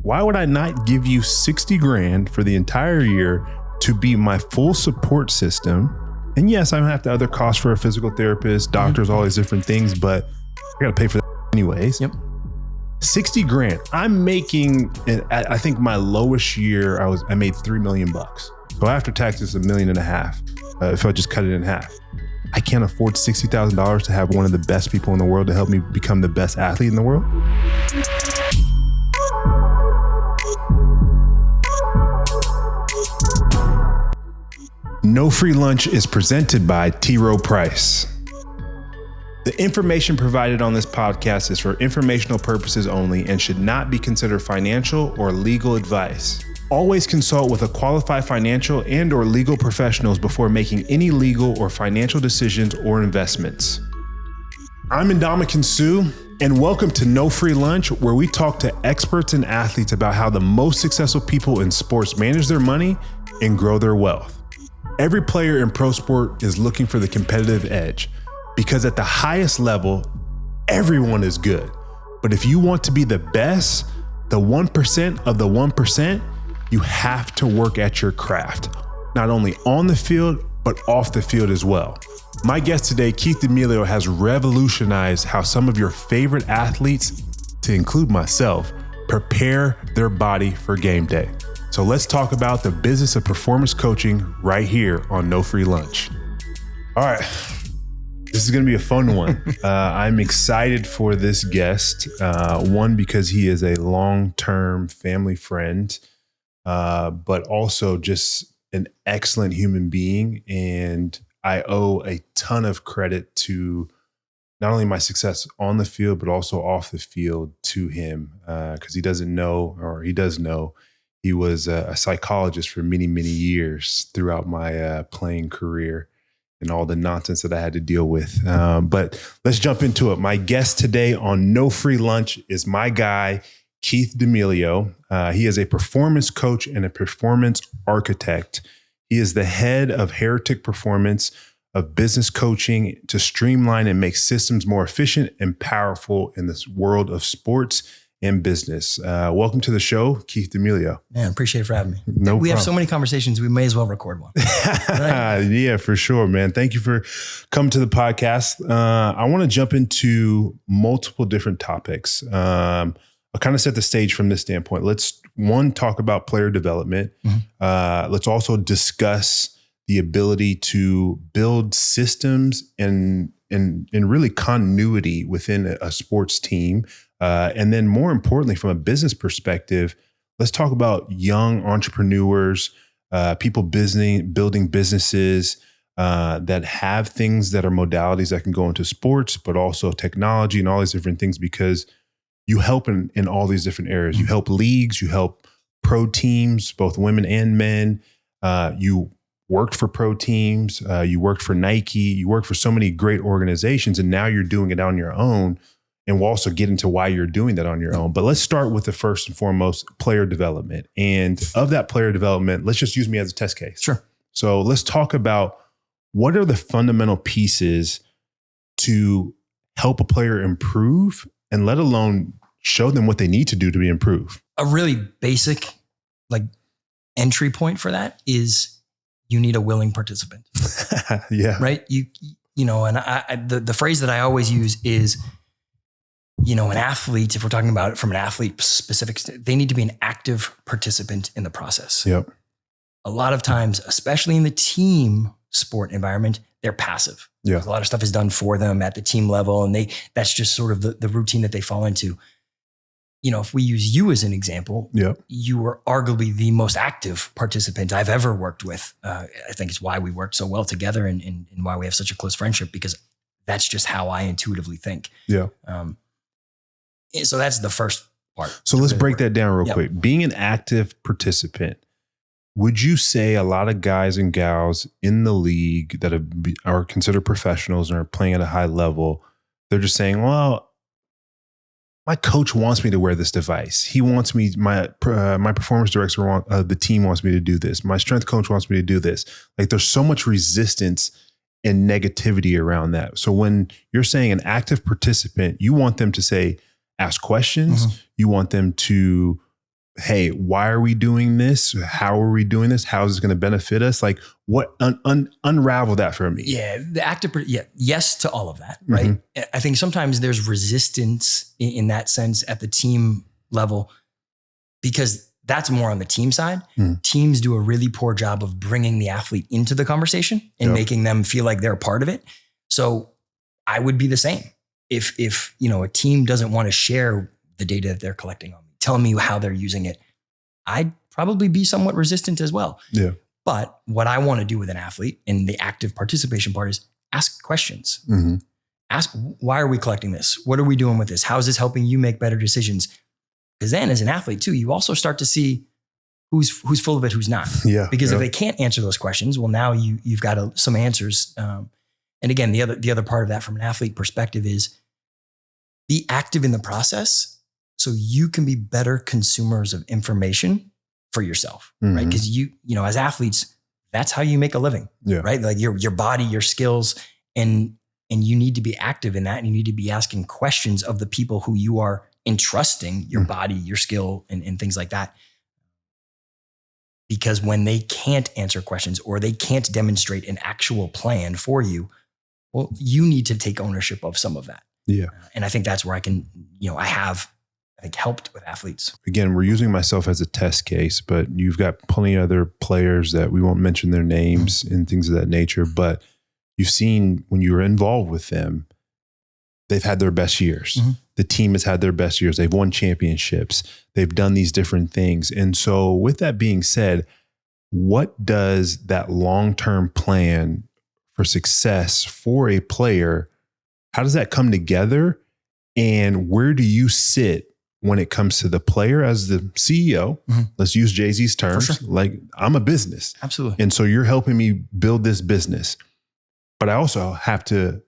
why would I not give you 60 grand for the entire year to be my full support system? And yes, I have to other costs for a physical therapist, doctors, all these different things, but I got to pay for that anyways. Yep. 60 grand. I'm making, I think my lowest year, I made $3 million. So after taxes, $1.5 million. If I just cut it in half, I can't afford $60,000 to have one of the best people in the world to help me become the best athlete in the world. No Free Lunch is presented by T. Rowe Price. The information provided on this podcast is for informational purposes only and should not be considered financial or legal advice. Always consult with a qualified financial and or legal professionals before making any legal or financial decisions or investments. I'm Ndamukong Suh, and welcome to No Free Lunch, where we talk to experts and athletes about how the most successful people in sports manage their money and grow their wealth. Every player in pro sport is looking for the competitive edge because at the highest level, everyone is good. But if you want to be the best, the 1% of the 1%, you have to work at your craft, not only on the field, but off the field as well. My guest today, Keith D'Amelio, has revolutionized how some of your favorite athletes, to include myself, prepare their body for game day. So let's talk about the business of performance coaching right here on No Free Lunch. All right, this is going to be a fun one. I'm excited for this guest. One, because he is a long-term family friend, but also just an excellent human being. And I owe a ton of credit to not only my success on the field, but also off the field to him, because he doesn't know, or he does know, he was a psychologist for many, many years throughout my playing career and all the nonsense that I had to deal with. But let's jump into it. My guest today on No Free Lunch is my guy, Keith D'Amelio. He is a performance coach and a performance architect. He is the head of Heretic Performance, of business coaching to streamline and make systems more efficient and powerful in this world of sports and business. Welcome to the show, Keith D'Amelio. Man, appreciate it for having me. No problem. We have so many conversations, we may as well record one. Right? Yeah, for sure, man. Thank you for coming to the podcast. I want to jump into multiple different topics. I'll kind of set the stage from this standpoint. Let's, one, talk about player development. Let's also discuss the ability to build systems and really continuity within a sports team. And then more importantly, from a business perspective, let's talk about young entrepreneurs, people building businesses that have things that are modalities that can go into sports, but also technology and all these different things, because you help in all these different areas. You help leagues, you help pro teams, both women and men. You worked for pro teams, you worked for Nike, you worked for so many great organizations, and now you're doing it on your own. And we'll also get into why you're doing that on your own. But let's start with the first and foremost, player development. And of that player development, let's just use me as a test case. Sure. So let's talk about what are the fundamental pieces to help a player improve, and let alone show them what they need to do to be improved. A really basic entry point for that is you need a willing participant. Yeah. Right? You know, and the phrase that I always use is, you know, an athlete, if we're talking about it from an athlete specific, they need to be an active participant in the process. Yep. A lot of times, especially in the team sport environment, they're passive. Yeah. A lot of stuff is done for them at the team level, and that's just sort of the routine that they fall into. You know, if we use you as an example, Yep. you were arguably the most active participant I've ever worked with. I think it's why we worked so well together and why we have such a close friendship, because that's just how I intuitively think. Yeah. So that's the first part. So let's break that down real Yep. quick. Being an active participant, would you say a lot of guys and gals in the league that are considered professionals and are playing at a high level, they're just saying, well, my coach wants me to wear this device. He wants me, my performance director of the team wants me to do this. My strength coach wants me to do this. Like, there's so much resistance and negativity around that. So when you're saying an active participant, you want them to ask questions. Mm-hmm. You want them to hey, why are we doing this? How are we doing this? How is it going to benefit us? Like what unravel that for me. Yeah. Yes to all of that. Right. I think sometimes there's resistance in that sense at the team level, because that's more on the team side. Teams do a really poor job of bringing the athlete into the conversation and making them feel like they're a part of it. So I would be the same. If a team doesn't want to share the data that they're collecting on me, tell me how they're using it, I'd probably be somewhat resistant as well. Yeah. But what I want to do with an athlete in the active participation part is ask questions. Ask, why are we collecting this? What are we doing with this? How is this helping you make better decisions? Because then as an athlete too, you also start to see who's full of it, who's not. Yeah. Because if they can't answer those questions, well, now you've got some answers. And again, the other part of that from an athlete perspective is be active in the process so you can be better consumers of information for yourself, right? Because you as athletes, that's how you make a living, right? Like your body, your skills, and you need to be active in that, and you need to be asking questions of the people who you are entrusting your body, your skill, and things like that. Because when they can't answer questions or they can't demonstrate an actual plan for you, well, you need to take ownership of some of that. Yeah. And I think that's where I can, I think helped with athletes. Again, we're using myself as a test case, but you've got plenty of other players that we won't mention their names and things of that nature, but you've seen when you were involved with them, they've had their best years. The team has had their best years. They've won championships. They've done these different things. And so with that being said, what does that long-term plan for success for a player, how does that come together? And where do you sit when it comes to the player as the CEO? Let's use Jay-Z's terms. For sure. Like, I'm a business. Absolutely. And so you're helping me build this business. But I also have to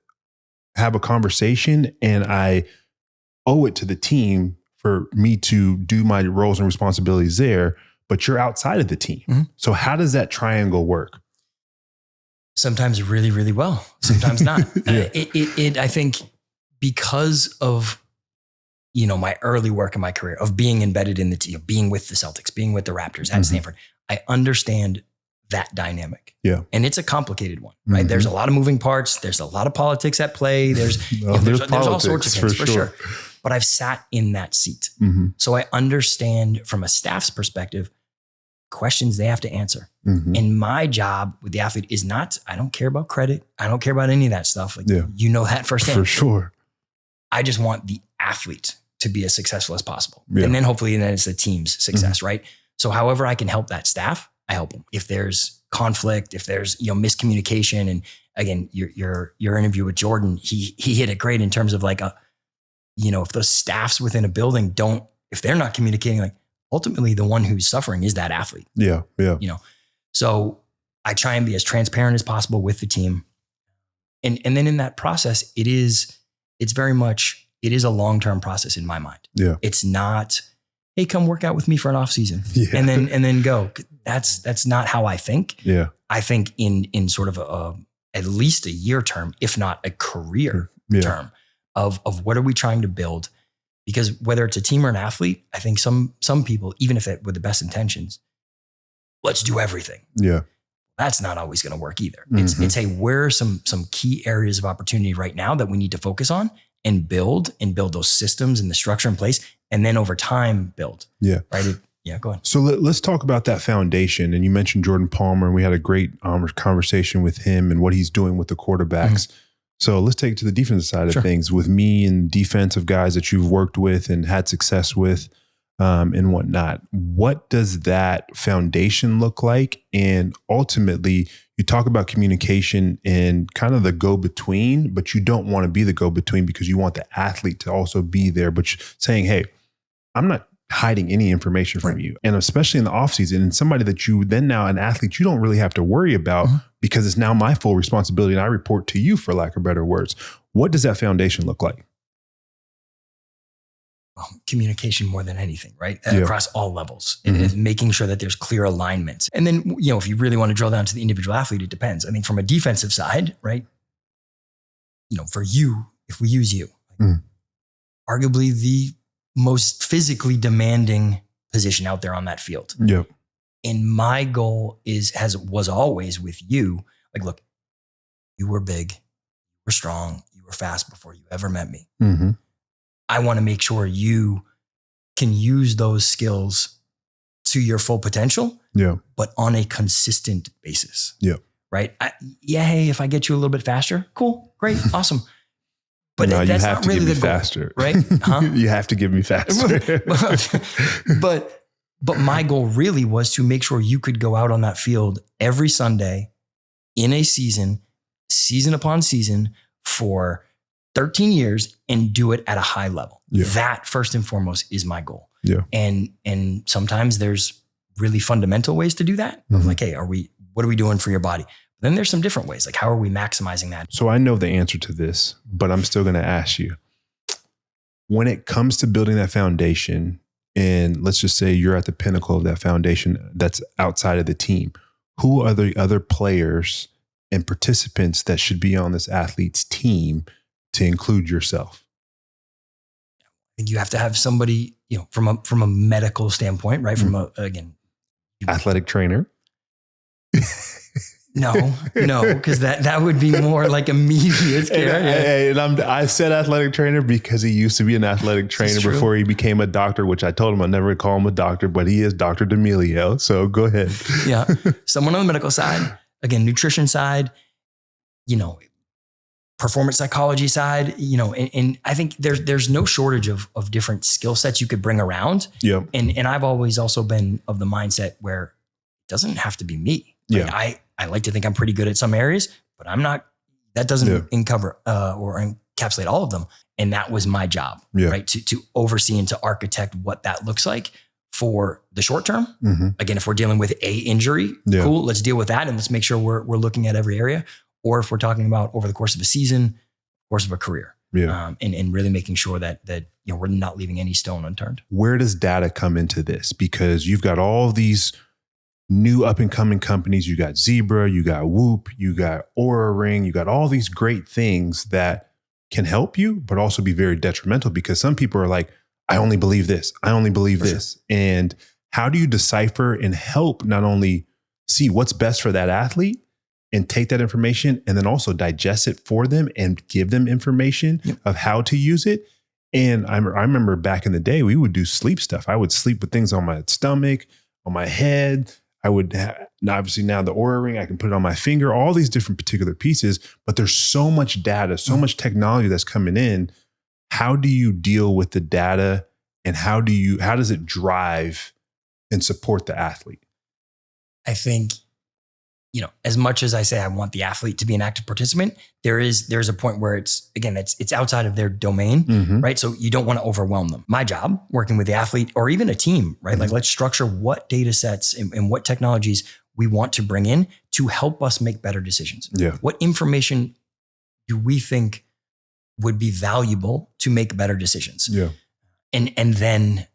have a conversation, and I owe it to the team for me to do my roles and responsibilities there, but you're outside of the team. So how does that triangle work? Sometimes really, really well. Sometimes not. I think because of, my early work in my career of being embedded in the team, being with the Celtics, being with the Raptors at Stanford, I understand that dynamic. Yeah. And it's a complicated one, right? There's a lot of moving parts. There's a lot of politics at play. There's all sorts of things for sure. But I've sat in that seat. So I understand from a staff's perspective, questions they have to answer. And my job with the athlete is not, I don't care about credit. I don't care about any of that stuff. Like, you know that firsthand. For sure. I just want the athlete to be as successful as possible. And then hopefully then it's the team's success, right? So however I can help that staff, I help them. If there's conflict, if there's miscommunication, and again, your interview with Jordan, he hit it great in terms of like if those staffs within a building if they're not communicating, like ultimately the one who's suffering is that athlete. Yeah. So I try and be as transparent as possible with the team, and then in that process, it is a long-term process in my mind. Yeah, it's not, hey, come work out with me for an off season and then go. That's not how I think. Yeah. I think in sort of at least a year term, if not a career term of what are we trying to build? Because whether it's a team or an athlete, I think some people, even if with the best intentions, let's do everything. Yeah. That's not always going to work either. It's hey, where are some key areas of opportunity right now that we need to focus on and build those systems and the structure in place, and then over time build. Yeah. Right. Go ahead. So let's talk about that foundation. And you mentioned Jordan Palmer, and we had a great conversation with him and what he's doing with the quarterbacks. So let's take it to the defensive side of things with me and defensive guys that you've worked with and had success with and whatnot. What does that foundation look like? And ultimately, you talk about communication and kind of the go-between, but you don't want to be the go-between because you want the athlete to also be there, but saying, hey, I'm not hiding any information from you. And especially in the off season, and somebody that you then now an athlete, you don't really have to worry about because it's now my full responsibility and I report to you, for lack of better words. What does that foundation look like? Well, communication more than anything, right? Across all levels, and making sure that there's clear alignments. And then, if you really want to drill down to the individual athlete, it depends. I mean, from a defensive side, right? For you, if we use you, arguably the most physically demanding position out there on that field. Yep. And my goal was always with you, like, look, you were big, you were strong, you were fast before you ever met me. Mm-hmm. I want to make sure you can use those skills to your full potential, but on a consistent basis. Yeah. Right? Hey, if I get you a little bit faster, cool, great, awesome. But no, that's you have not to really give me the goal, faster, right? Huh? You have to give me faster. But my goal really was to make sure you could go out on that field every Sunday in a season upon season for 13 years and do it at a high level. Yeah. That first and foremost is my goal. Yeah. And sometimes there's really fundamental ways to do that. Mm-hmm. Like, hey, what are we doing for your body? But then there's some different ways. Like, how are we maximizing that? So I know the answer to this, but I'm still going to ask you, when it comes to building that foundation, and let's just say you're at the pinnacle of that foundation that's outside of the team, who are the other players and participants that should be on this athlete's team to include yourself? I think you have to have somebody, from a medical standpoint, right? From athletic trainer. No, because that would be more like immediate care. And I said athletic trainer because he used to be an athletic trainer before he became a doctor, which I told him I'd never call him a doctor, but he is Dr. Delia. So go ahead. Yeah. Someone on the medical side, again, nutrition side, performance psychology side, and I think there's no shortage of different skill sets you could bring around. Yeah. And I've always also been of the mindset where it doesn't have to be me. Right? Yeah. I like to think I'm pretty good at some areas, but I'm not, that doesn't uncover or encapsulate all of them. And that was my job, right? To oversee and to architect what that looks like for the short term. Mm-hmm. Again, if we're dealing with a injury, cool, let's deal with that. And let's make sure we're looking at every area. Or if we're talking about over the course of a season, course of a career, and really making sure that we're not leaving any stone unturned. Where does data come into this? Because you've got all these new up and coming companies. You got Zebra, you got Whoop, you got Oura Ring, you got all these great things that can help you, but also be very detrimental because some people are like, I only believe this. I only believe this. Sure. And how do you decipher and help not only see what's best for that athlete and take that information and then also digest it for them and give them information of how to use it? And I remember back in the day, we would do sleep stuff. I would sleep with things on my stomach, on my head. I would obviously now the Oura Ring, I can put it on my finger, all these different particular pieces, but there's so much data, so much technology that's coming in. How do you deal with the data and how does it drive and support the athlete? I think, as much as I say I want the athlete to be an active participant, there's a point where it's outside of their domain, right? So you don't want to overwhelm them. My job, working with the athlete or even a team, right? Like, let's structure what data sets and what technologies we want to bring in to help us make better decisions. Yeah. What information do we think would be valuable to make better decisions? Yeah. And then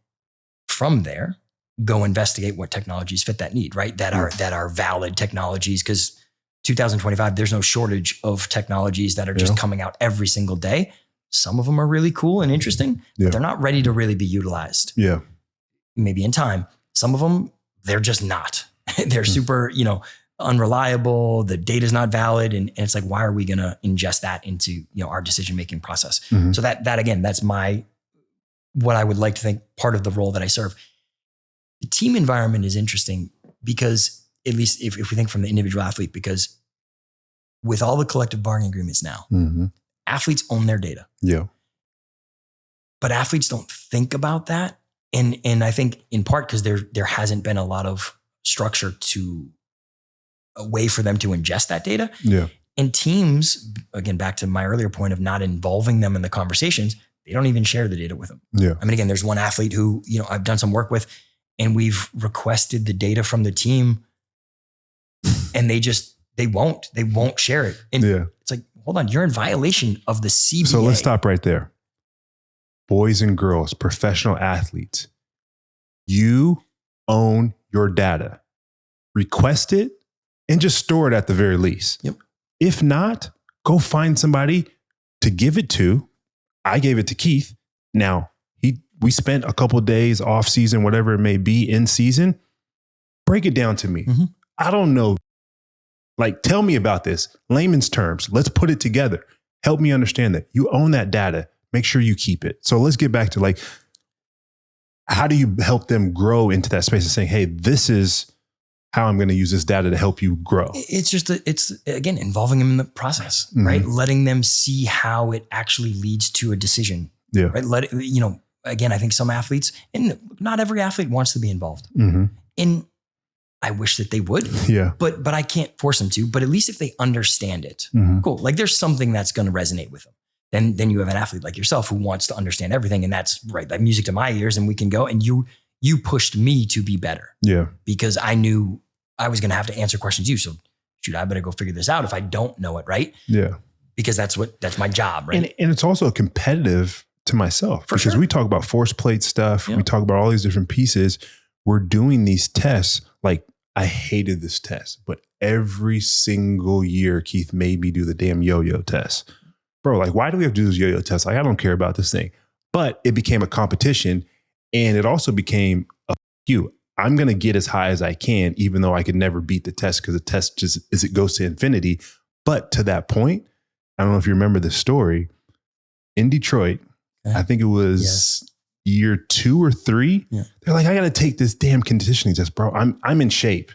from there, go investigate what technologies fit that need, right? That are valid technologies, because 2025, there's no shortage of technologies that are just coming out every single day. Some of them are really cool and interesting, but they're not ready to really be utilized. Yeah. Maybe in time. Some of them, they're just not. They're super, unreliable. The data's not valid. And it's like, why are we going to ingest that into, our decision-making process? Mm-hmm. So that again, that's what I would like to think part of the role that I serve. The team environment is interesting because, at least if we think from the individual athlete, because with all the collective bargaining agreements now, athletes own their data. Yeah. But athletes don't think about that. And I think in part because there hasn't been a lot of structure a way for them to ingest that data. Yeah. And teams, again, back to my earlier point of not involving them in the conversations, they don't even share the data with them. Yeah. I mean, again, there's one athlete who, I've done some work with, and we've requested the data from the team and they won't share it. And it's like, hold on, you're in violation of the CBA. So let's stop right there. Boys and girls, professional athletes, you own your data. Request it and just store it at the very least. Yep. If not, go find somebody to give it to. I gave it to Keith. Now, he we spent a couple of days off season, whatever it may be in season. Break it down to me. Mm-hmm. I don't know. Like, tell me about this. Layman's terms. Let's put it together. Help me understand that. You own that data. Make sure you keep it. So let's get back to like, how do you help them grow into that space of saying, hey, this is how I'm going to use this data to help you grow? It's just, it's again, involving them in the process, Mm-hmm. right? Letting them see how it actually leads to a decision. Yeah. Right. Again, I think some athletes, and not every athlete wants to be involved. Mm-hmm. And I wish that they would. Yeah. But I can't force them to. But at least if they understand it, Mm-hmm. cool. Like there's something that's going to resonate with them. Then you have an athlete like yourself who wants to understand everything, and that's right, like music to my ears, and we can go. And you pushed me to be better. Yeah. Because I knew I was going to have to answer questions to you. So shoot, I better go figure this out if I don't know it, right? Yeah. Because that's my job, right? And it's also competitive to myself because sure. we talk about force plate stuff. Yeah. We talk about all these different pieces. We're doing these tests. Like, I hated this test, but every single year, Keith made me do the damn yo-yo test. Bro, like, why do we have to do this yo-yo test? Like, I don't care about this thing. But it became a competition, and it also became a you. I'm going to get as high as I can, even though I could never beat the test because the test just as it goes to infinity. But to that point, I don't know if you remember this story in Detroit. I think it was year 2 or 3. Yeah. They're like, I got to take this damn conditioning test, bro. I'm in shape.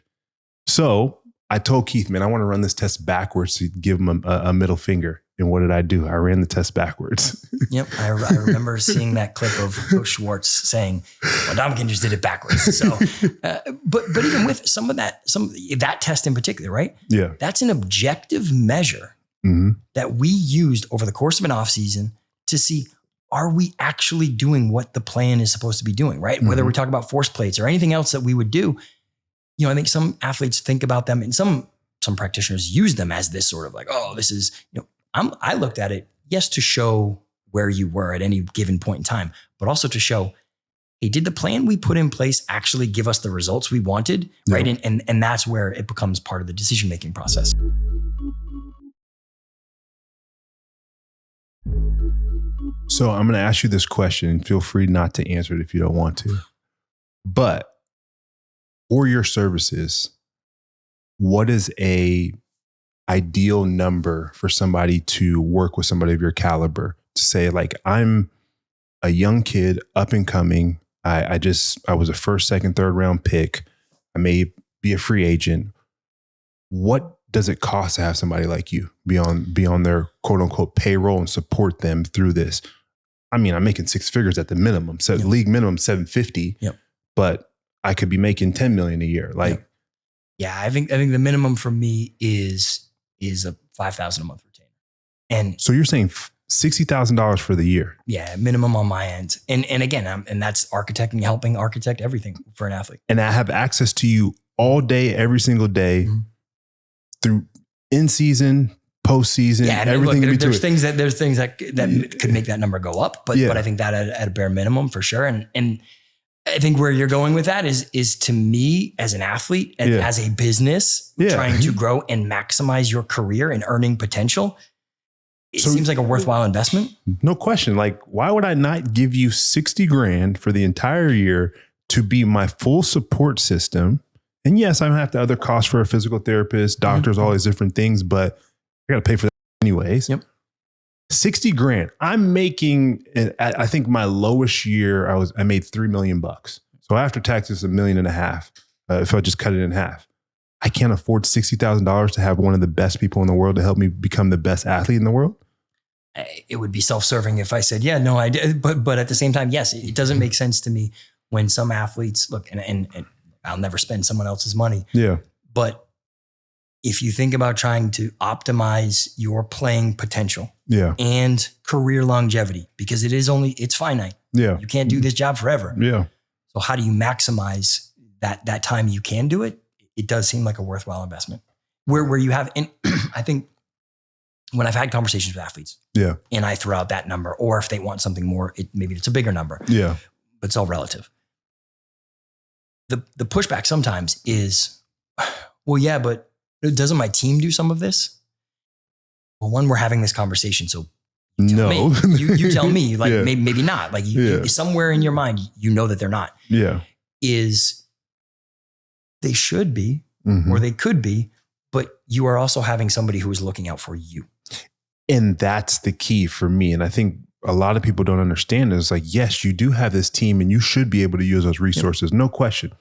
So I told Keith, man, I want to run this test backwards to give him a middle finger. And what did I do? I ran the test backwards. Yep. I remember seeing that clip of Coach Schwartz saying, well, Ndamukong just did it backwards. So, but even with some of that test in particular, right? Yeah. That's an objective measure that we used over the course of an off season to see, are we actually doing what the plan is supposed to be doing, right? Whether we're talking about force plates or anything else that we would do, I think some athletes think about them, and some practitioners use them as this sort of like, oh, this is, I looked at it, yes, to show where you were at any given point in time, but also to show, hey, did the plan we put in place actually give us the results we wanted, right? And that's where it becomes part of the decision-making process. So I'm going to ask you this question, and feel free not to answer it if you don't want to. But for your services, what is a ideal number for somebody to work with somebody of your caliber to say, like, I'm a young kid up and coming. I was a first, second, third round pick. I may be a free agent. What does it cost to have somebody like you be on their quote unquote payroll and support them through this? I mean, I'm making 6 figures at the minimum. So league minimum $750, but I could be making $10 million a year. Like, yeah, I think the minimum for me is a $5,000 a month retainer. And so you're saying $60,000 for the year? Yeah, minimum on my end. And again, and that's architecting, helping architect everything for an athlete. And I have access to you all day, every single day, through in season, postseason, everything. Look, there's things that could make that number go up, but I think that at a bare minimum for sure. And I think where you're going with that is to me as an athlete and as a business trying to grow and maximize your career and earning potential. It seems like a worthwhile investment. No question. Like, why would I not give you $60,000 for the entire year to be my full support system? And yes, I'm gonna have to other costs for a physical therapist, doctors, all these different things, but I got to pay for that anyways. Yep. $60,000. I'm making, I think my lowest year, I made $3 million. So after taxes, $1.5 million. If I just cut it in half, I can't afford $60,000 to have one of the best people in the world to help me become the best athlete in the world. It would be self-serving if I said, yeah, no, I did. But at the same time, yes, it doesn't make sense to me when some athletes look, and I'll never spend someone else's money. Yeah. But if you think about trying to optimize your playing potential and career longevity, because it's finite. Yeah. You can't do this job forever. Yeah. So how do you maximize that time you can do it? It does seem like a worthwhile investment where you have, and I think when I've had conversations with athletes and I throw out that number, or if they want something more, maybe it's a bigger number, but it's all relative. The pushback sometimes is, well, yeah, but doesn't my team do some of this? Well, one, we're having this conversation, so No. You tell me, like, Yeah. maybe not. Like, you, somewhere in your mind, you know that they're not. Yeah. Is they should be, Mhm. or they could be, but you are also having somebody who is looking out for you. And that's the key for me. And I think a lot of people don't understand it. It's like, yes, you do have this team and you should be able to use those resources. Yep. No question.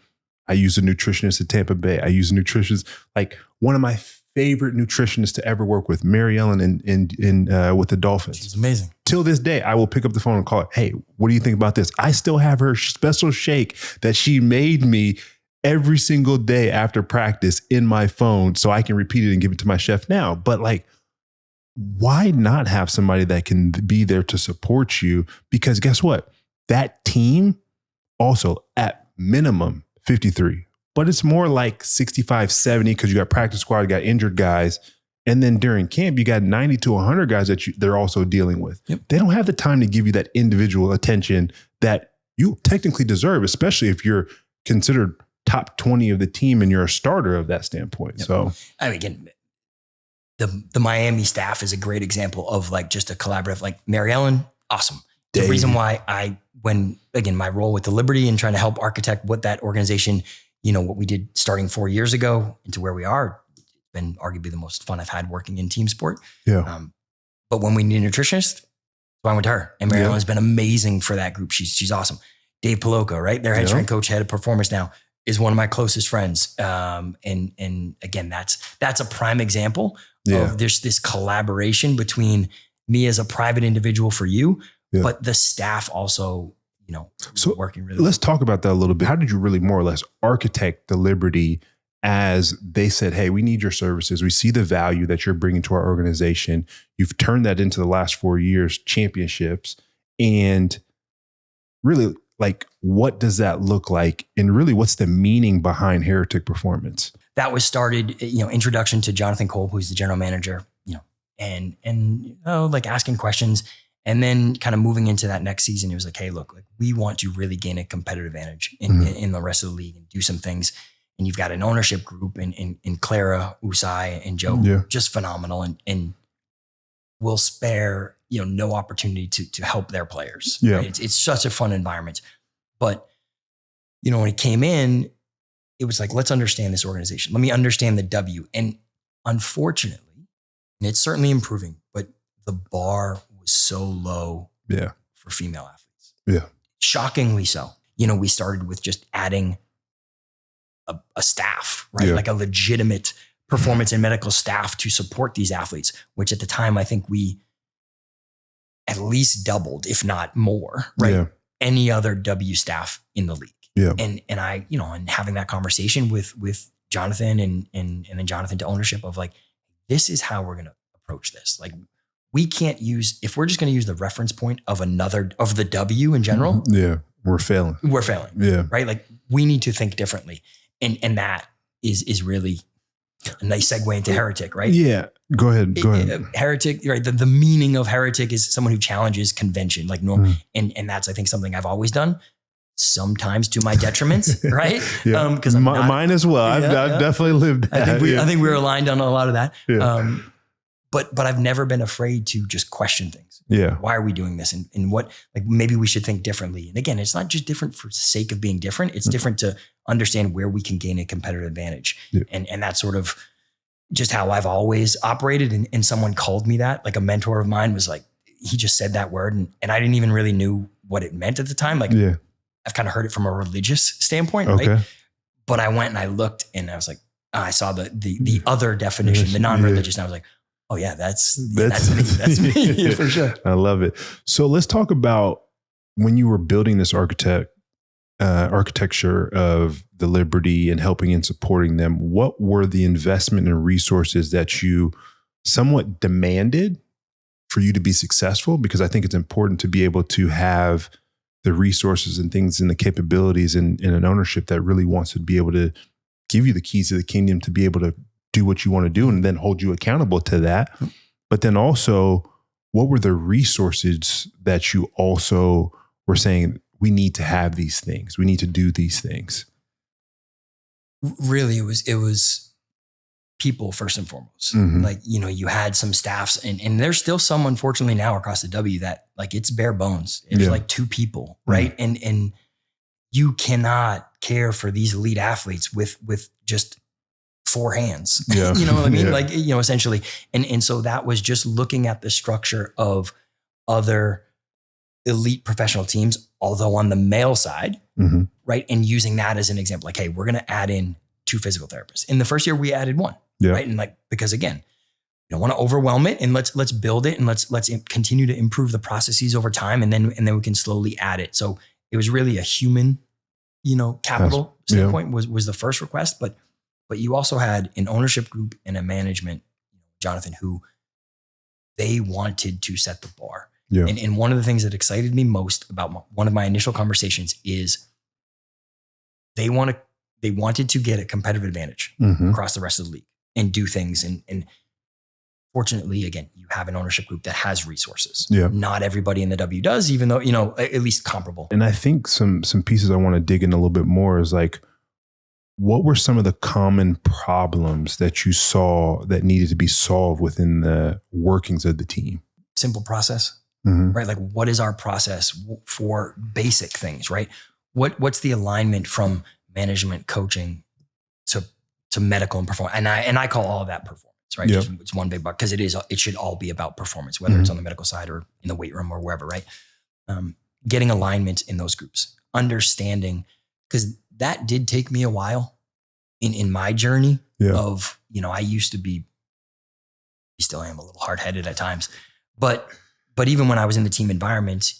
I use a nutritionist at Tampa Bay. I use a nutritionist, like one of my favorite nutritionists to ever work with, Mary Ellen in with the Dolphins. She's amazing. Till this day, I will pick up the phone and call her. Hey, what do you think about this? I still have her special shake that she made me every single day after practice in my phone so I can repeat it and give it to my chef now. But like, why not have somebody that can be there to support you? Because guess what? That team also at minimum 53, but it's more like 65, 70 because you got practice squad, you got injured guys. And then during camp, you got 90 to 100 guys that they're also dealing with. Yep. They don't have the time to give you that individual attention that you technically deserve, especially if you're considered top 20 of the team and you're a starter of that standpoint. Yep. So, I mean, again, the Miami staff is a great example of like just a collaborative, like Mary Ellen, awesome. The reason why when my role with the Liberty and trying to help architect what that organization, what we did starting 4 years ago into where we are, it's been arguably the most fun I've had working in team sport. Yeah. But when we need a nutritionist, so I went to her, and Mary Ellen has been amazing for that group. She's awesome. Dave Paloco, right? Their head strength coach, head of performance now, is one of my closest friends. And again, that's a prime example of this collaboration between me as a private individual for you, but the staff also, so working really let's talk about that a little bit. How did you really more or less architect the Liberty as they said, hey, we need your services. We see the value that you're bringing to our organization. You've turned that into the last 4 years championships. And really, like, what does that look like? And really, what's the meaning behind Heretic Performance? That was started, introduction to Jonathan Kolb, who's the general manager, and like asking questions, and then kind of moving into that next season. He was like, hey, look, like, we want to really gain a competitive advantage in the rest of the league and do some things. And you've got an ownership group in Clara, Usai, and Joe, just phenomenal, and will spare no opportunity to help their players. Yeah, right? It's such a fun environment. But when he came in, it was like, let's understand this organization. Let me understand the W. And unfortunately, and it's certainly improving, but the bar was so low for female athletes. Yeah. Shockingly so. We started with just adding a staff, right? Like a legitimate performance and medical staff to support these athletes, which at the time, I think we at least doubled, if not more, right? Yeah. Any other W staff in the league. Yeah. And I, and having that conversation with Jonathan and then Jonathan to ownership of like, this is how we're going to approach this. Like, we can't if we're just going to use the reference point of the W in general. Yeah. We're failing. Yeah. Right. Like, we need to think differently. And that is really a nice segue into Heretic, right? Yeah. Go ahead. Heretic, right? The meaning of Heretic is someone who challenges convention, like normal. And that's, I think, something I've always done, sometimes to my detriment, right? Yeah. Because mine as well. I've definitely lived that. I think we're aligned on a lot of that. Yeah. But I've never been afraid to just question things. Yeah. Why are we doing this? And what, like, maybe we should think differently. And again, it's not just different for the sake of being different. It's different to understand where we can gain a competitive advantage. Yeah. And that's sort of just how I've always operated. And someone called me that, like a mentor of mine was like, he just said that word. And I didn't even really knew what it meant at the time. Like, I've kind of heard it from a religious standpoint, right? But I went and I looked and I was like, I saw the other definition, the non-religious. And I was like, oh yeah, that's me. That's me for sure. I love it. So let's talk about when you were building this architecture of the Liberty and helping and supporting them. What were the investment and resources that you somewhat demanded for you to be successful? Because I think it's important to be able to have the resources and things and the capabilities and an ownership that really wants to be able to give you the keys to the kingdom to be able to do what you want to do and then hold you accountable to that. But then also, what were the resources that you also were saying, we need to have these things, we need to do these things? Really, it was people first and foremost. Like, you had some staffs and there's still some, unfortunately now across the W that like it's bare bones. It's like 2 people, right? And you cannot care for these elite athletes with just 4 hands. Yeah. You know what I mean? Like, essentially. And so that was just looking at the structure of other elite professional teams, although on the male side, right? And using that as an example, like, hey, we're going to add in 2 physical therapists. In the first year, we added 1, right? And like, because again, you don't want to overwhelm it, and let's build it, and let's continue to improve the processes over time. And then we can slowly add it. So it was really a human, capital standpoint was the first request, but you also had an ownership group and a management, Jonathan, who they wanted to set the bar. Yeah. And one of the things that excited me most about one of my initial conversations is they wanted to get a competitive advantage across the rest of the league and do things. And fortunately, again, you have an ownership group that has resources. Yeah. Not everybody in the W does, even though, at least comparable. And I think some pieces I want to dig in a little bit more is like, what were some of the common problems that you saw that needed to be solved within the workings of the team? Simple process, right? Like, what is our process for basic things, right? What's the alignment from management, coaching to medical and performance? And I call all of that performance, right? Yep. It's one big bucket because it should all be about performance, whether it's on the medical side or in the weight room or wherever, right? Getting alignment in those groups, understanding, because that did take me a while in my journey of, I used to be, still am a little hard-headed at times, but even when I was in the team environment,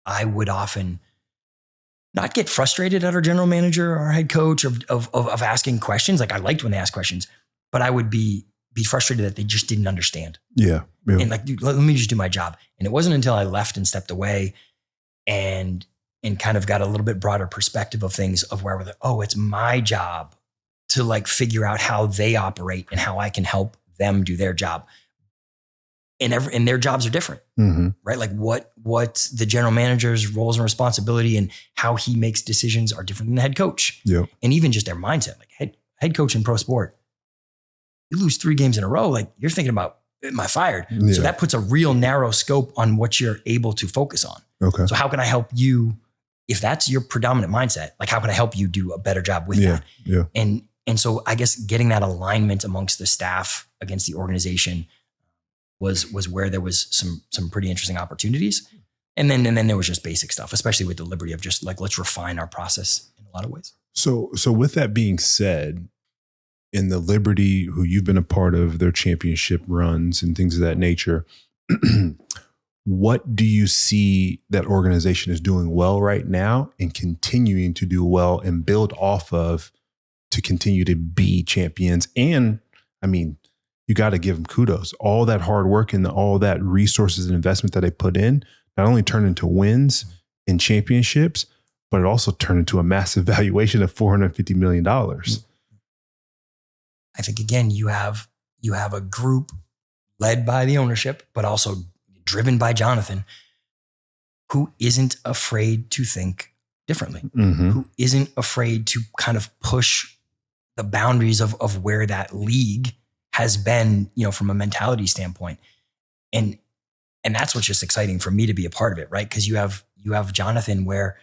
I would often not get frustrated at our general manager or our head coach of asking questions. Like, I liked when they asked questions, but I would be frustrated that they just didn't understand. Yeah. And like, dude, let me just do my job. And it wasn't until I left and stepped away and kind of got a little bit broader perspective of things, of where we're like, oh, it's my job to like figure out how they operate and how I can help them do their job. And their jobs are different, right? Like what the general manager's roles and responsibility and how he makes decisions are different than the head coach. Yeah. And even just their mindset, like head coach in pro sport, you lose 3 games in a row, like you're thinking about, am I fired? Yeah. So that puts a real narrow scope on what you're able to focus on. Okay. So how can I help you? If that's your predominant mindset, like how can I help you do a better job with that? Yeah. And so I guess getting that alignment amongst the staff against the organization was where there was some pretty interesting opportunities. And then there was just basic stuff, especially with the liberty of just like, let's refine our process in a lot of ways. So with that being said, in the Liberty, who you've been a part of their championship runs and things of that nature, what do you see that organization is doing well right now and continuing to do well and build off of to continue to be champions? And I mean, you got to give them kudos. All that hard work and all that resources and investment that they put in, not only turned into wins and championships, but it also turned into a massive valuation of $450 million. I think, again, you have a group led by the ownership, but also driven by Jonathan, who isn't afraid to think differently, who isn't afraid to kind of push the boundaries of where that league has been, from a mentality standpoint. And that's what's just exciting for me to be a part of it, right? Because you have Jonathan where,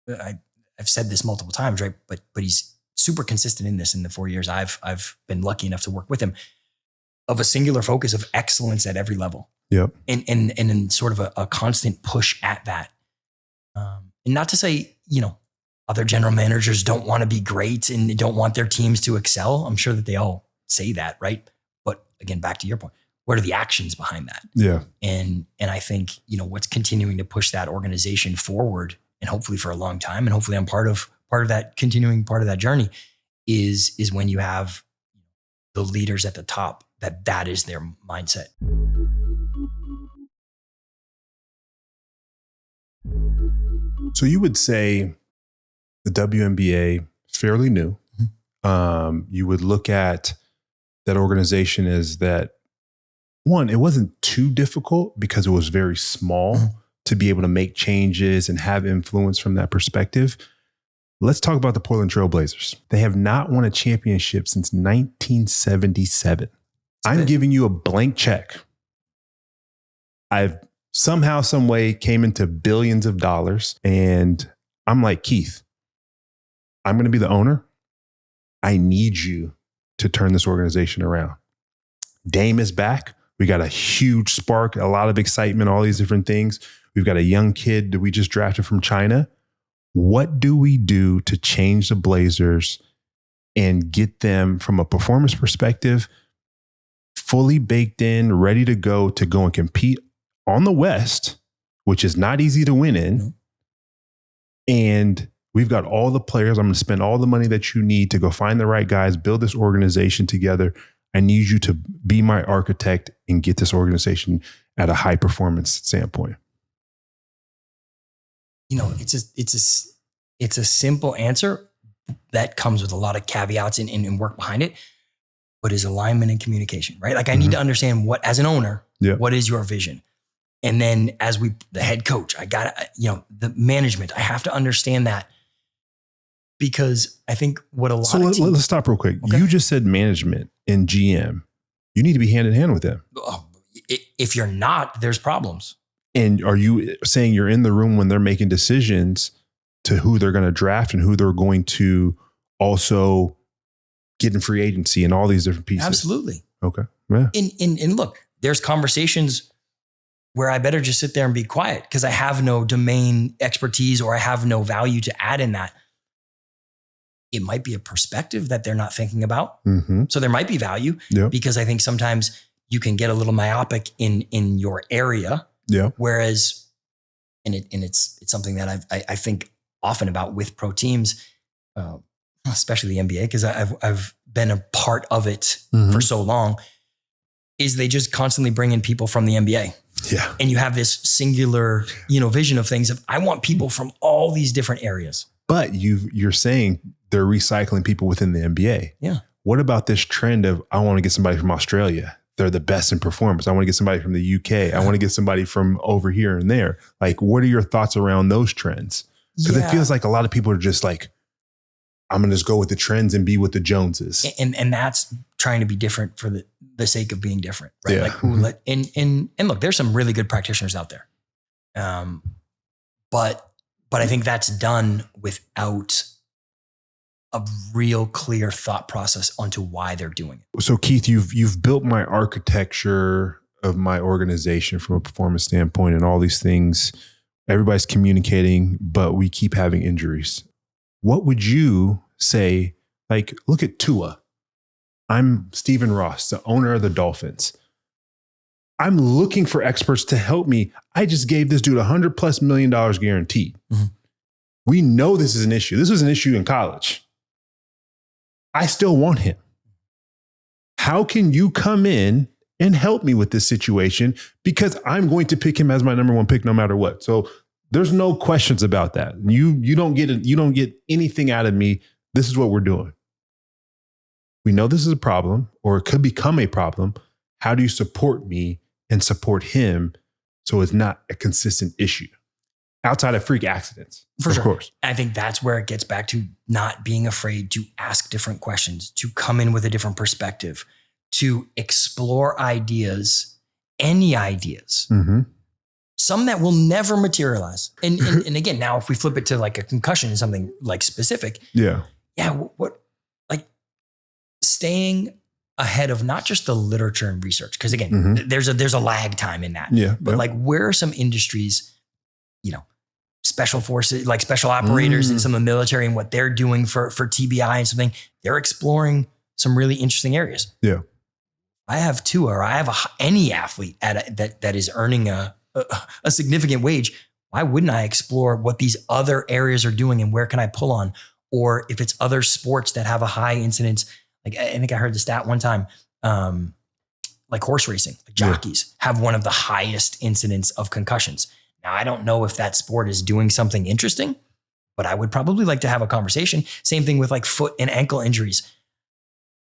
I've said this multiple times, right? But he's super consistent in this in the 4 years I've been lucky enough to work with him, of a singular focus of excellence at every level. Yep. And in sort of a constant push at that. And not to say, other general managers don't want to be great and don't want their teams to excel. I'm sure that they all say that, right? But again, back to your point, what are the actions behind that? Yeah. And I think, what's continuing to push that organization forward, and hopefully for a long time, and hopefully I'm part of that continuing part of that journey, is when you have the leaders at the top, that is their mindset. So you would say the WNBA, fairly new. You would look at that organization as that, one, it wasn't too difficult because it was very small to be able to make changes and have influence from that perspective. Let's talk about the Portland Trail Blazers. They have not won a championship since 1977. I'm giving you a blank check. I've somehow, some way came into billions of dollars. And I'm like, Keith, I'm going to be the owner. I need you to turn this organization around. Dame is back. We got a huge spark, a lot of excitement, all these different things. We've got a young kid that we just drafted from China. What do we do to change the Blazers and get them from a performance perspective, fully baked in, ready to go and compete on the West, which is not easy to win in. And we've got all the players. I'm going to spend all the money that you need to go find the right guys, build this organization together. I need you to be my architect and get this organization at a high performance standpoint. It's a simple answer that comes with a lot of caveats and work behind it, but is alignment and communication, right? Like I need to understand what, as an owner, what is your vision? And then the head coach, I got, the management, I have to understand that, because I think what a lot of teams... let's stop real quick. Okay. You just said management and GM. You need to be hand in hand with them. If you're not, there's problems. And are you saying you're in the room when they're making decisions to who they're going to draft and who they're going to also get in free agency and all these different pieces? Absolutely. Okay. Yeah. And look, there's conversations where I better just sit there and be quiet because I have no domain expertise or I have no value to add in that. It might be a perspective that they're not thinking about. Mm-hmm. So there might be value because I think sometimes you can get a little myopic in your area. Yeah. Whereas, it's something that I think often about with pro teams, especially the NBA, because I've been a part of it for so long, is they just constantly bring in people from the NBA. Yeah. And you have this singular, vision of things of, I want people from all these different areas. But you're saying they're recycling people within the NBA. Yeah. What about this trend of, I want to get somebody from Australia? They're the best in performance. I want to get somebody from the UK. I want to get somebody from over here and there. Like, what are your thoughts around those trends? Because it feels like a lot of people are just like, I'm going to just go with the trends and be with the Joneses. And that's trying to be different for the sake of being different, right? Yeah. Like, and look, there's some really good practitioners out there. But I think that's done without a real clear thought process onto why they're doing it. So Keith, you've built my architecture of my organization from a performance standpoint and all these things. Everybody's communicating, but we keep having injuries. What would you say? Like, look at Tua. I'm Stephen Ross, the owner of the Dolphins. I'm looking for experts to help me. I just gave this dude $100+ million guaranteed. Mm-hmm. We know this is an issue. This was an issue in college. I still want him. How can you come in and help me with this situation? Because I'm going to pick him as my number one pick no matter what. So there's no questions about that. You don't get anything out of me. This is what we're doing. We know this is a problem, or it could become a problem. How do you support me and support him so it's not a consistent issue outside of freak accidents? For sure. Of course. I think that's where it gets back to not being afraid to ask different questions, to come in with a different perspective, to explore ideas, any ideas, some that will never materialize. And again, now if we flip it to like a concussion and something like specific. Yeah. What like staying ahead of not just the literature and research, because again, there's a lag time in that. Yeah. But like, where are some industries, special forces, like special operators and some of the military and what they're doing for TBI and something, they're exploring some really interesting areas. Yeah. I have two, or I have any athlete that is earning a significant wage. Why wouldn't I explore what these other areas are doing and where can I pull on? Or if it's other sports that have a high incidence, like I think I heard the stat one time, like horse racing, like jockeys have one of the highest incidents of concussions. Now, I don't know if that sport is doing something interesting, but I would probably like to have a conversation. Same thing with like foot and ankle injuries.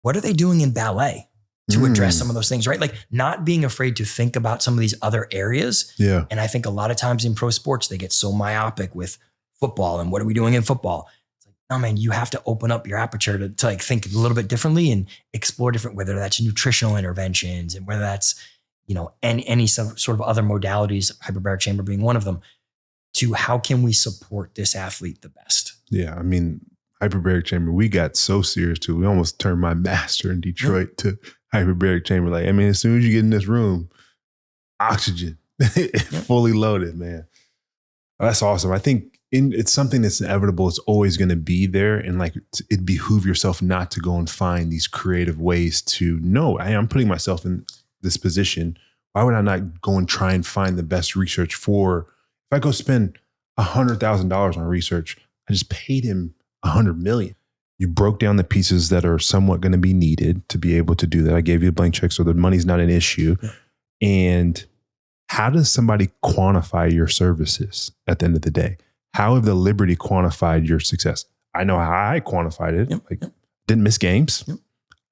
What are they doing in ballet to address some of those things, right? Like not being afraid to think about some of these other areas. Yeah. And I think a lot of times in pro sports, they get so myopic with football and what are we doing in football? It's like, no, man, you have to open up your aperture to like think a little bit differently and explore different, whether that's nutritional interventions and whether that's, any sort of other modalities, hyperbaric chamber being one of them, to how can we support this athlete the best? Yeah. I mean, hyperbaric chamber, we got so serious too. We almost turned my master in Detroit to hyperbaric chamber. Like, I mean, as soon as you get in this room, oxygen, fully loaded, man. That's awesome. I think it's something that's inevitable. It's always going to be there. And like, it behoove yourself not to go and find these creative ways to know, I'm putting myself in this position. Why would I not go and try and find the best research for, if I go spend $100,000 on research, I just paid him $100 million. You broke down the pieces that are somewhat going to be needed to be able to do that. I gave you a blank check, so the money's not an issue. Yeah. And how does somebody quantify your services at the end of the day? How have the Liberty quantified your success? I know how I quantified it. Didn't miss games. Yep.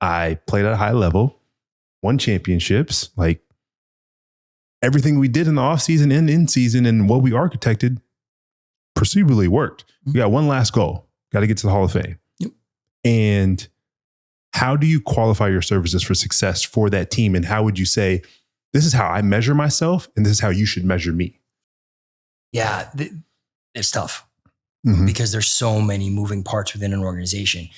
I played at a high level, won championships. Like, everything we did in the off season and in season and what we architected perceivably worked. We got one last goal. Got to get to the Hall of Fame. Yep. And how do you qualify your services for success for that team? And how would you say, this is how I measure myself and this is how you should measure me? Yeah, it's tough because there's so many moving parts within an organization.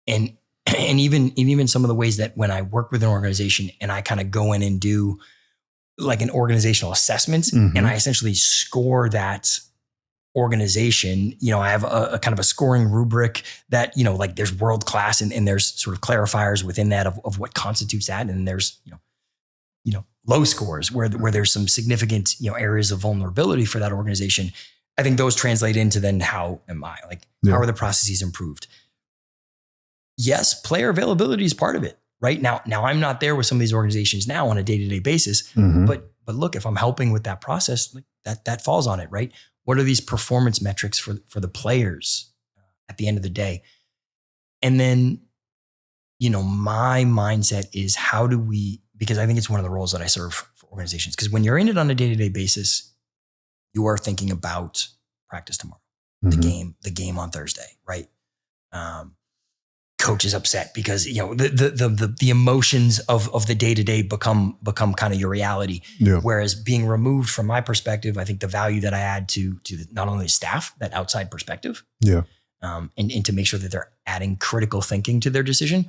And even some of the ways that when I work with an organization and I kind of go in and do like an organizational assessment and I essentially score that organization, I have a kind of a scoring rubric that, like there's world-class and there's sort of clarifiers within that of what constitutes that. And there's, low scores where there's some significant, areas of vulnerability for that organization. I think those translate into then how am I? Like, how are the processes improved? Yes, player availability is part of it. Right now I'm not there with some of these organizations now on a day-to-day basis, but look, if I'm helping with that process, like that falls on it, right? What are these performance metrics for the players at the end of the day? And then, my mindset is how do we, because I think it's one of the roles that I serve for organizations, because when you're in it on a day-to-day basis, you are thinking about practice tomorrow, the game on Thursday, right? Coach is upset because the emotions of the day-to-day become kind of your reality. Yeah. Whereas being removed from my perspective, I think the value that I add to not only staff, that outside perspective, and to make sure that they're adding critical thinking to their decision,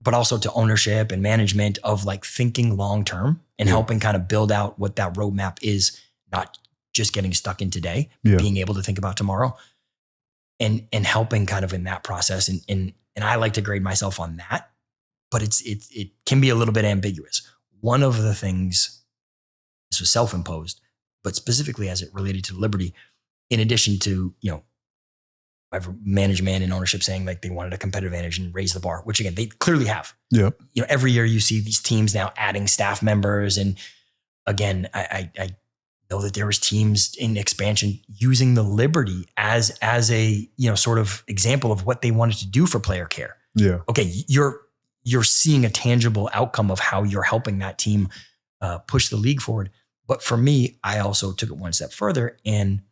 but also to ownership and management of like thinking long-term and helping kind of build out what that roadmap is, not just getting stuck in today, being able to think about tomorrow and helping kind of in that process. And I like to grade myself on that, but it can be a little bit ambiguous. One of the things, this was self-imposed, but specifically as it related to Liberty, in addition to, management and ownership saying like they wanted a competitive advantage and raise the bar, which again, they clearly have. Yeah. Every year you see these teams now adding staff members. And again, I know that there was teams in expansion using the Liberty as a, sort of example of what they wanted to do for player care. Yeah. Okay. You're seeing a tangible outcome of how you're helping that team push the league forward. But for me, I also took it one step further and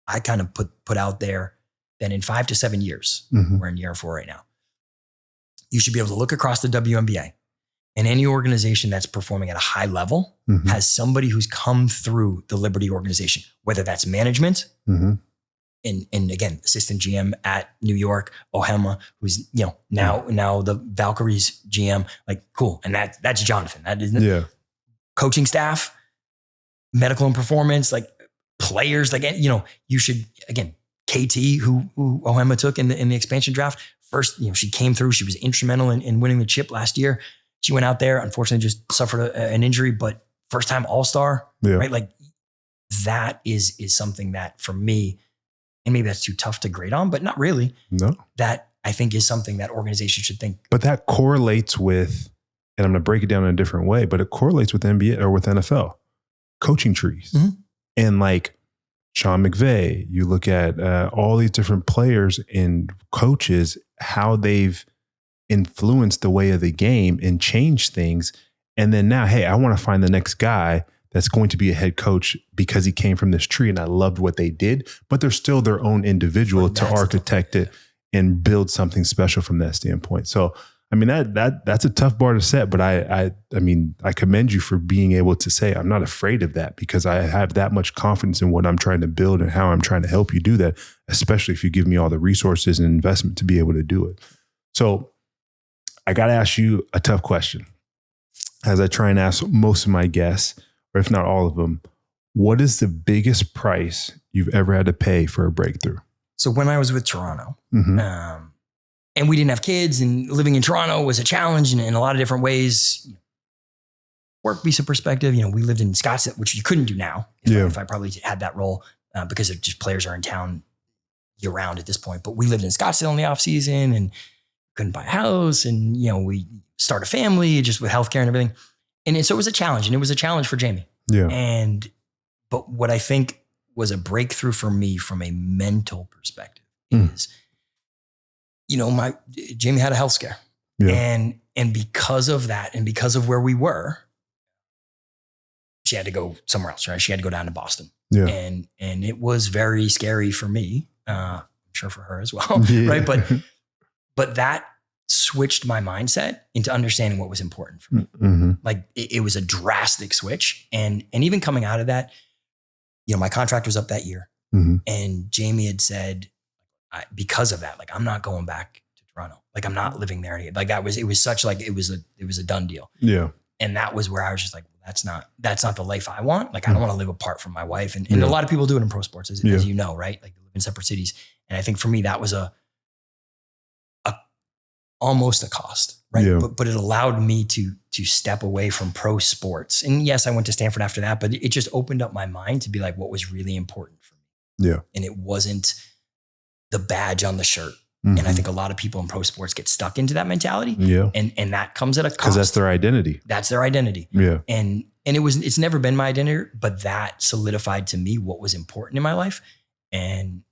I kind of put out there that in 5 to 7 years, we're in year 4 right now, you should be able to look across the WNBA and any organization that's performing at a high level has somebody who's come through the Liberty organization, whether that's management and again, assistant GM at New York, Ohema, who's, now the Valkyries GM, like cool. And that's Jonathan. That isn't coaching staff, medical and performance, like players, like, you should, again, KT, who Ohema took in the expansion draft. First, she came through. She was instrumental in winning the chip last year. She went out there, unfortunately, just suffered an injury, but first time All-Star, right? Like that is something that for me, and maybe that's too tough to grade on, but not really. No, that I think is something that organizations should think. But that correlates with, and I'm going to break it down in a different way, but it correlates with NBA or with NFL coaching trees. And like Sean McVay, you look at all these different players and coaches, how they've influenced the way of the game and changed things. And then now, hey, I want to find the next guy that's going to be a head coach because he came from this tree and I loved what they did, but they're still their own individual to architect it and build something special from that standpoint. So, I mean, that's a tough bar to set, but I mean, I commend you for being able to say, I'm not afraid of that because I have that much confidence in what I'm trying to build and how I'm trying to help you do that, especially if you give me all the resources and investment to be able to do it. So I got to ask you a tough question. As I try and ask most of my guests, or if not all of them, what is the biggest price you've ever had to pay for a breakthrough? So when I was with Toronto, Mm-hmm. and we didn't have kids, and living in Toronto was a challenge in a lot of different ways. Work visa perspective, we lived in Scottsdale, which you couldn't do now if I probably had that role because of just players are in town year round at this point. But we lived in Scottsdale in the off season and couldn't buy a house, and we start a family just with healthcare and everything. And so it was a challenge, and it was a challenge for Jamie. Yeah. But what I think was a breakthrough for me from a mental perspective is, Jamie had a health scare. Yeah. And because of that, and because of where we were, she had to go somewhere else, right? She had to go down to Boston. Yeah. And it was very scary for me. I'm sure for her as well. Yeah. Right. But that switched my mindset into understanding what was important for me. Mm-hmm. Like it was a drastic switch. And even coming out of that, my contract was up that year. Mm-hmm. And Jamie had said, because of that, like, I'm not going back to Toronto. Like, I'm not living there anymore. Like it was such like, it was a done deal. Yeah. And that was where I was just like, well, that's not the life I want. Like, I don't want to live apart from my wife. And a lot of people do it in pro sports, as you know, right? Like, they live in separate cities. And I think for me, that was almost a cost, right? Yeah. But it allowed me to step away from pro sports. And yes, I went to Stanford after that, but it just opened up my mind to be like, what was really important for me. Yeah. And it wasn't the badge on the shirt. Mm-hmm. And I think a lot of people in pro sports get stuck into that mentality. Yeah. And that comes at a cost. Because that's their identity. That's their identity. Yeah. And it's never been my identity, but that solidified to me what was important in my life. And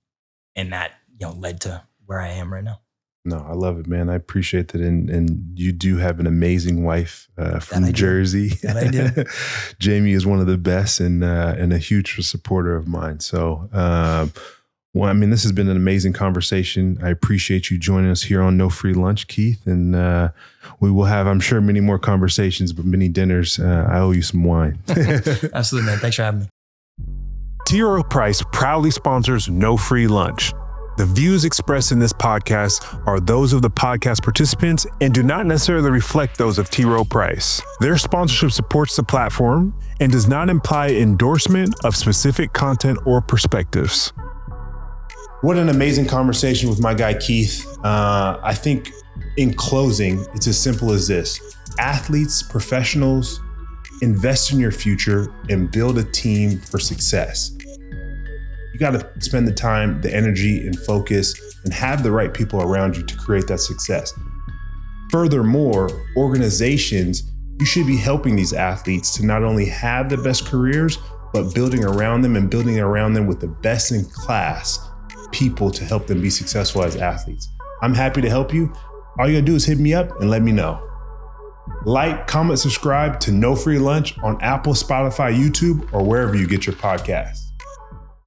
that, led to where I am right now. No, I love it, man. I appreciate that. And you do have an amazing wife from Jersey. That I do. Jamie is one of the best and a huge supporter of mine. So, this has been an amazing conversation. I appreciate you joining us here on No Free Lunch, Keith. And we will have, I'm sure, many more conversations, but many dinners. I owe you some wine. Absolutely, man. Thanks for having me. T. Rowe Price proudly sponsors No Free Lunch. The views expressed in this podcast are those of the podcast participants and do not necessarily reflect those of T. Rowe Price. Their sponsorship supports the platform and does not imply endorsement of specific content or perspectives. What an amazing conversation with my guy, Keith. I think in closing, it's as simple as this. Athletes, professionals, invest in your future and build a team for success. You got to spend the time, the energy, and focus, and have the right people around you to create that success. Furthermore, organizations, you should be helping these athletes to not only have the best careers, but building around them with the best in class people to help them be successful as athletes. I'm happy to help you. All you gotta do is hit me up and let me know. Like, comment, subscribe to No Free Lunch on Apple, Spotify, YouTube, or wherever you get your podcasts.